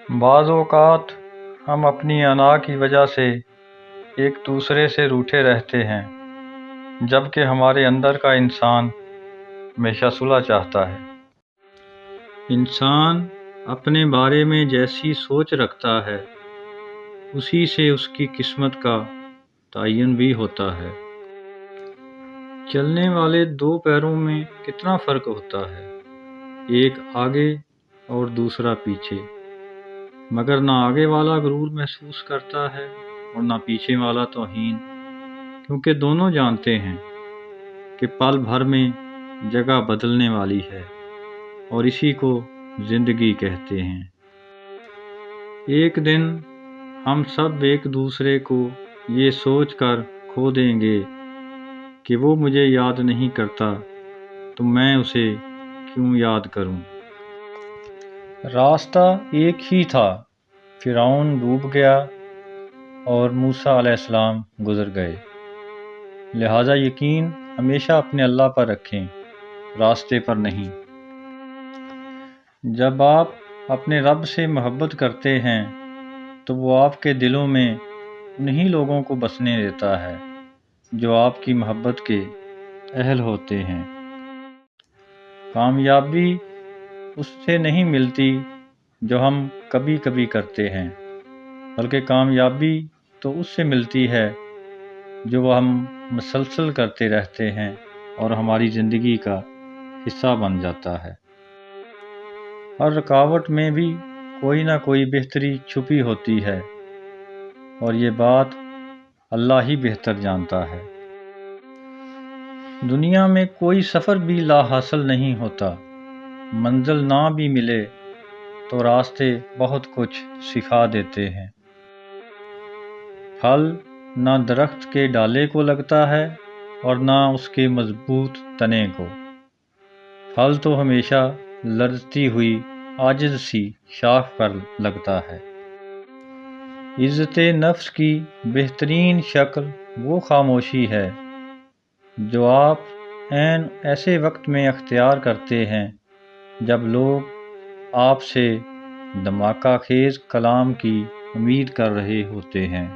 بعض اوقات ہم اپنی انا کی وجہ سے ایک دوسرے سے روٹھے رہتے ہیں، جبکہ ہمارے اندر کا انسان ہمیشہ صلح چاہتا ہے۔ انسان اپنے بارے میں جیسی سوچ رکھتا ہے، اسی سے اس کی قسمت کا تعین بھی ہوتا ہے۔ چلنے والے دو پیروں میں کتنا فرق ہوتا ہے، ایک آگے اور دوسرا پیچھے، مگر نہ آگے والا غرور محسوس کرتا ہے اور نہ پیچھے والا توہین، کیونکہ دونوں جانتے ہیں کہ پل بھر میں جگہ بدلنے والی ہے اور اسی کو زندگی کہتے ہیں۔ ایک دن ہم سب ایک دوسرے کو یہ سوچ کر کھو دیں گے کہ وہ مجھے یاد نہیں کرتا تو میں اسے کیوں یاد کروں۔ راستہ ایک ہی تھا، فرعون ڈوب گیا اور موسیٰ علیہ السلام گزر گئے، لہٰذا یقین ہمیشہ اپنے اللہ پر رکھیں، راستے پر نہیں۔ جب آپ اپنے رب سے محبت کرتے ہیں تو وہ آپ کے دلوں میں انہی لوگوں کو بسنے دیتا ہے جو آپ کی محبت کے اہل ہوتے ہیں۔ کامیابی اس سے نہیں ملتی جو ہم کبھی کبھی کرتے ہیں، بلکہ کامیابی تو اس سے ملتی ہے جو ہم مسلسل کرتے رہتے ہیں اور ہماری زندگی کا حصہ بن جاتا ہے۔ ہر رکاوٹ میں بھی کوئی نہ کوئی بہتری چھپی ہوتی ہے، اور یہ بات اللہ ہی بہتر جانتا ہے۔ دنیا میں کوئی سفر بھی لا حاصل نہیں ہوتا، منزل نہ بھی ملے تو راستے بہت کچھ سکھا دیتے ہیں۔ پھل نہ درخت کے ڈالے کو لگتا ہے اور نہ اس کے مضبوط تنے کو، پھل تو ہمیشہ لرزتی ہوئی عاجز سی شاخ پر لگتا ہے۔ عزت نفس کی بہترین شکل وہ خاموشی ہے جو آپ عین ایسے وقت میں اختیار کرتے ہیں جب لوگ آپ سے دھماکہ خیز کلام کی امید کر رہے ہوتے ہیں۔